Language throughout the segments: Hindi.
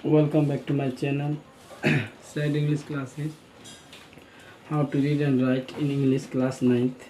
Welcome back to my channel. Said English classes. How to read and write in English class 9th.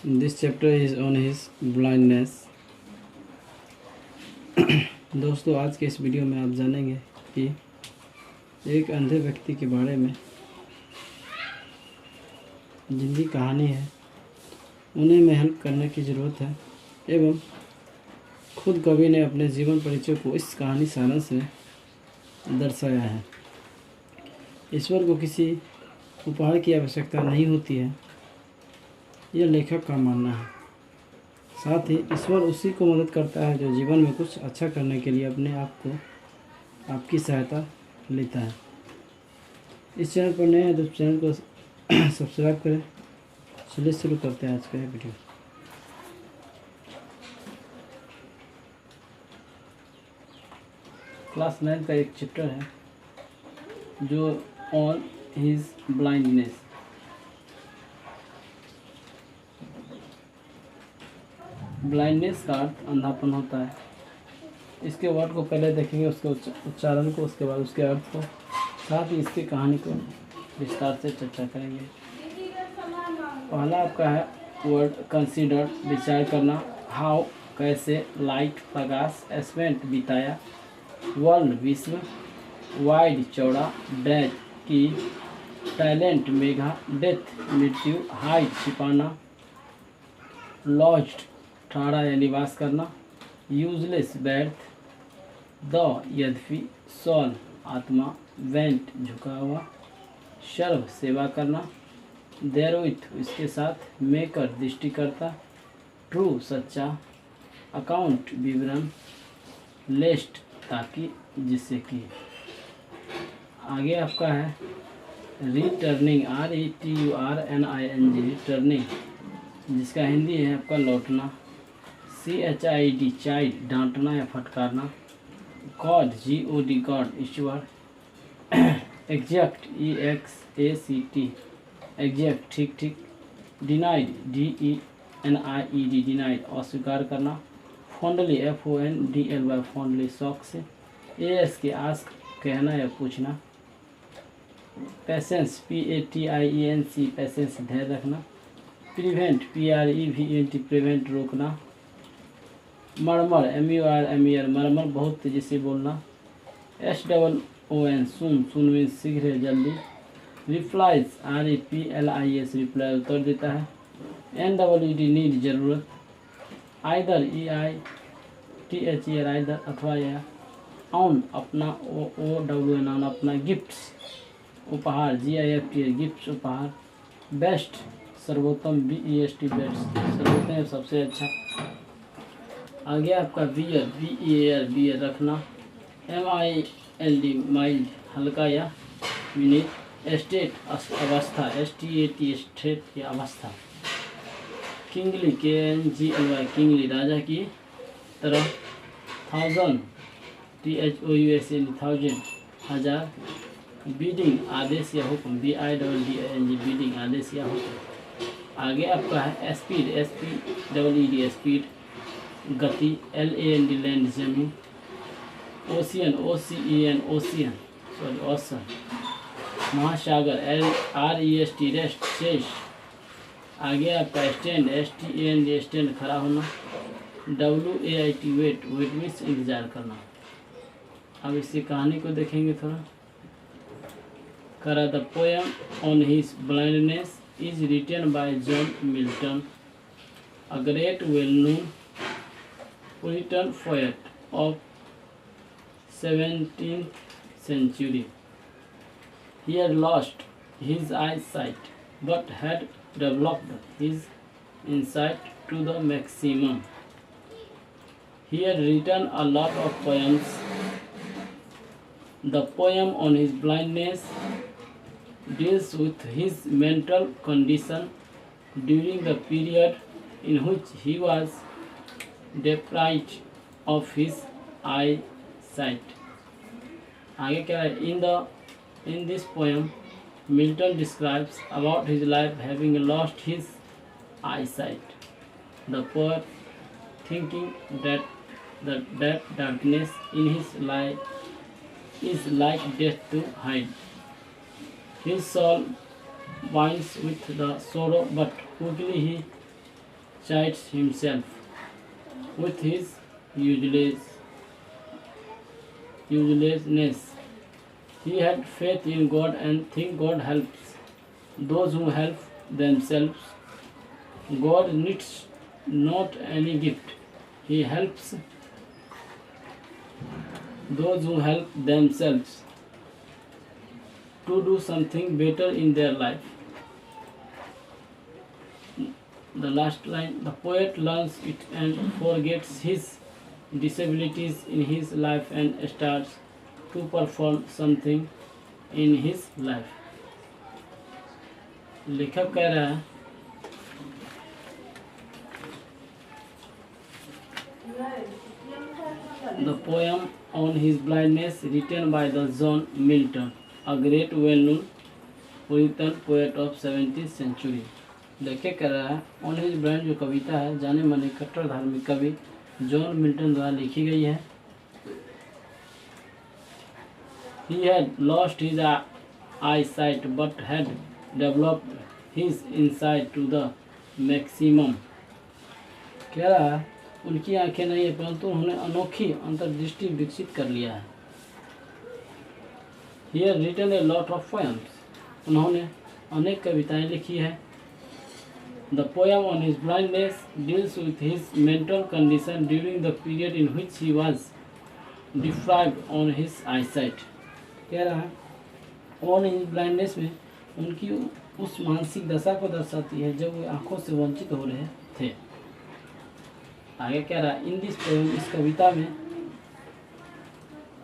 This chapter is on his blindness. दोस्तों, आज के इस वीडियो में आप जानेंगे कि एक अंधे व्यक्ति के बारे में जिनकी कहानी है, उन्हें में हेल्प करने की ज़रूरत है एवं खुद कवि ने अपने जीवन परिचय को इस कहानी सारांश में दर्शाया है। ईश्वर को किसी उपहार की आवश्यकता नहीं होती है, यह लेखक का मानना है। साथ ही ईश्वर उसी को मदद करता है जो जीवन में कुछ अच्छा करने के लिए अपने आप को आपकी सहायता लेता है। इस चैनल पर नए हैं तो चैनल को सब्सक्राइब करें। चलिए शुरू करते हैं आज का वीडियो। क्लास 9 का एक चैप्टर है जो ऑन हिज ब्लाइंडनेस। ब्लाइंडनेस का अर्थ अंधापन होता है। इसके वर्ड को पहले देखेंगे, उसके उच्चारण को, उसके बाद उसके अर्थ को, साथ ही इसकी कहानी को विस्तार से चर्चा करेंगे। पहला आपका है वर्ड कंसीडर, विचार करना। हाउ, कैसे। लाइट, प्रकाश। स्पेंट, बिताया। वर्ल्ड, विश्व। वाइड, चौड़ा। डेज, की। टैलेंट, मेघा। डेथ, मृत्यु। हाइड, छिपाना। लॉज्ड, ठहरा या निवास करना। यूजलेस, व्यर्थ। द, यद्यपि। सोल, आत्मा। वेंट, झुका हुआ। सर्व, सेवा करना। देयरविथ, इसके साथ। मेकर, दृष्टिकर्ता। ट्रू, सच्चा। अकाउंट, विवरण। लेस्ट, ताकि, जिससे कि। आगे आपका है रिटर्निंग, RETURNING, रिटर्निंग, जिसका हिंदी है आपका लौटना। CHID, चाइल्ड, डांटना या फटकारना। गॉड, GOD, गॉड, ईश्वर। एग्जैक्ट, EXACT, एग्जैक्ट, ठीक ठीक। डिनाइड, DENIED, डिनाइड, अस्वीकार करना। फॉन्डली, FONDLY, फॉन्डली, शौक से। ASK, आस्क, कहना या पूछना। पेशेंस, PATIENC, पेशेंस, धैर्य रखना। प्रिवेंट, PREVENT, प्रिवेंट, रोकना। मरमर, MUR, मरमर, बहुत तेजी से बोलना। SOON, सुन, सुन मीन शीघ्र, जल्दी। रिप्लाइज, REPLIES, रिप्लाई, उत्तर देता है। NWD, नीड, जरूरत। आइदर, EITHER, आइदर, अथवा या। ऑन, अपना, OWN, ऑन, अपना। गिफ्ट्स, उपहार, GIFT, गिफ्ट्स, उपहार। बेस्ट, सर्वोत्तम, BEST, बेस्ट, सर्वोत्तम, सबसे अच्छा। आगे आपका बियर, BEAR, रखना। MILD, माइल्ड, हल्का या मिनिट। स्टेट, अवस्था, STAT, स्टेट या अवस्था। किंगली, KNGLY, किंगली, राजा की तरह। थाउजेंड, THOUSAND, थाउजेंड, हजार। बीडिंग, आदेश या हुक्म, BIDDING, बीडिंग, आदेश या हुक्म। आगे आपका है स्पीड, SPEED, स्पीड, गति। LAND, लैंड, जमीन। Ocean, OCEN, ocean, sorry, ocean, महासागर। REST, रेस्ट, शेष। आगे आपका स्टैंड, STAND, स्टैंड, खड़ा होना। WAIT, वेट, वेट मीन्स इंतजार करना। अब इसी कहानी को देखेंगे थोड़ा। करा the poem on his blindness is written by John Milton, a great well known Puritan poet of 17th century. He had lost his eyesight but had developed his insight to the maximum. He had written a lot of poems. The poem on his blindness deals with his mental condition during the period in which he was deprived of his eyesight. आगे क्या है? In this poem, Milton describes about his life having lost his eyesight. The poet, thinking that darkness in his life is like death to hide. His soul binds with the sorrow, but quickly he chides himself with his uselessness. He had faith in God and think God helps those who help themselves. God needs not any gift. He helps those who help themselves to do something better in their life. The last line, the poet learns it and forgets his disabilities in his life and starts to perform something in his life. लेखक कह रहा है the poem on his blindness written by the John Milton, a great well-known Puritan poet of 17th century. लेखक कह रहा है ऑन हिज ब्लाइंड जो कविता है जाने माने कट्टर धार्मिक कवि जॉन मिल्टन द्वारा लिखी गई है. He had lost his eyesight but had developed his insight to the maximum. कह रहा है उनकी आंखें नहीं है परंतु उन्होंने अनोखी अंतर्दृष्टि विकसित कर लिया है. He had written a lot of poems. उन्होंने अनेक कविताएं लिखी है. The poem on his blindness deals with his mental condition during the period in which he was deprived on his eyesight. कह रहा है ऑन हिज ब्लाइंडनेस में उनकी उस मानसिक दशा को दर्शाती है जब वे आंखों से वंचित हो रहे थे. आगे कह रहा है इन दिस पोएम इस कविता में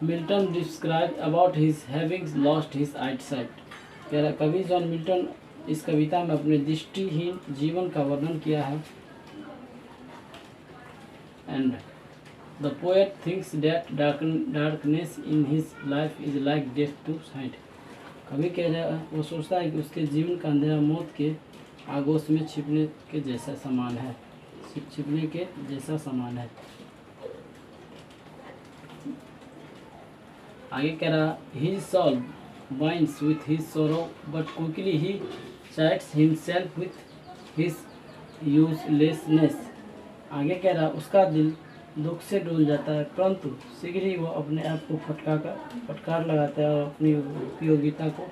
Milton describe about his having lost his eyesight. कह रहा है कवि जॉन मिल्टन इस कविता में अपने दृष्टिहीन जीवन का वर्णन किया है. And the poet thinks that darkness in his life is like death to sight. कवि कह रहा है वो सोचता है कि उसके जीवन का अंधेरा मौत के आगोश में छिपने के जैसा समान है. छिपने के जैसा समान है. आगे कह रहा his soul binds with his sorrow but quickly he chides himself with his uselessness. आगे कह रहा उसका दिल दुख से डूल जाता है परंतु शीघ्र ही वो अपने आप को फटकार लगाता है और अपनी उपयोगिता को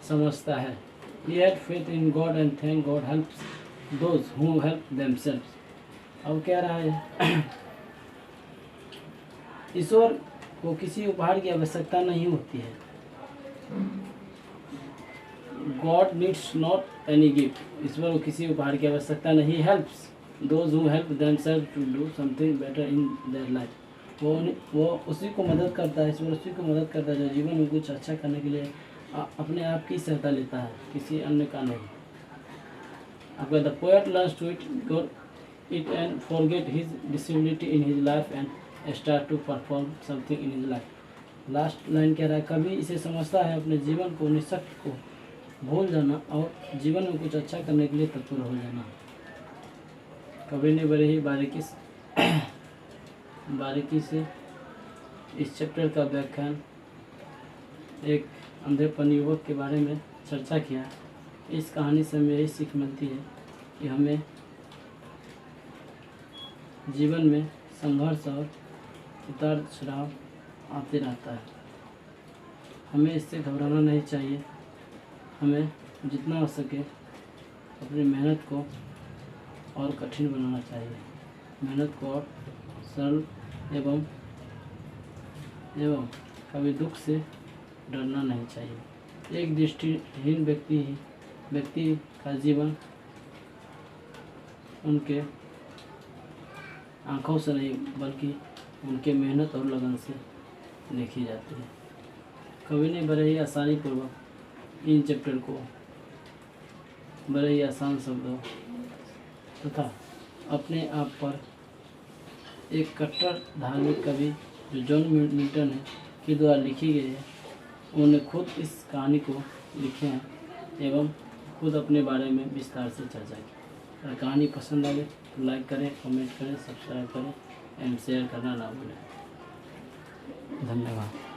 समझता है. He had faith in God and thank God helps those who help themselves. अब कह रहा है ईश्वर को किसी उपहार की आवश्यकता नहीं होती है. God needs not any gift. ईश्वर को किसी उपहार की आवश्यकता नहीं. He helps those who help themselves to do something better in their life. वो उसी को मदद करता है. ईश्वर उसी को मदद करता है जो जीवन में कुछ अच्छा करने के लिए अपने आप की सहायता लेता है किसी अन्य का नहीं. After the poet learns to it and forget his disability in his life and start to perform something in his life. Last line कह रहा है कभी इसे समझता है अपने जीवन को निःशक्त को भूल जाना और जीवन में कुछ अच्छा करने के लिए तत्पर हो जाना. कवि ने बड़े ही बारीकी से इस चैप्टर का व्याख्यान एक अंधेपन युवक के बारे में चर्चा किया. इस कहानी से हमें यही सीख मिलती है कि हमें जीवन में संघर्ष और उतार चढ़ाव आते रहता है. हमें इससे घबराना नहीं चाहिए. हमें जितना हो सके अपनी मेहनत को और कठिन बनाना चाहिए. मेहनत को और सरल एवं कभी दुख से डरना नहीं चाहिए. एक दृष्टिहीन व्यक्ति का जीवन उनके आँखों से नहीं बल्कि उनके मेहनत और लगन से देखी जाती है. कवि ने बड़े ही आसानी पूर्वक इन चैप्टर को बड़े ही आसान शब्दों तथा अपने आप पर एक कट्टर धार्मिक कवि जो जॉन मिल्टन है के द्वारा लिखी गई है. उन्होंने खुद इस कहानी को लिखे हैं एवं खुद अपने बारे में विस्तार से चर्चा की. अगर कहानी पसंद आए तो लाइक करें, कमेंट करें, सब्सक्राइब करें एंड शेयर करना ना भूलें. धन्यवाद.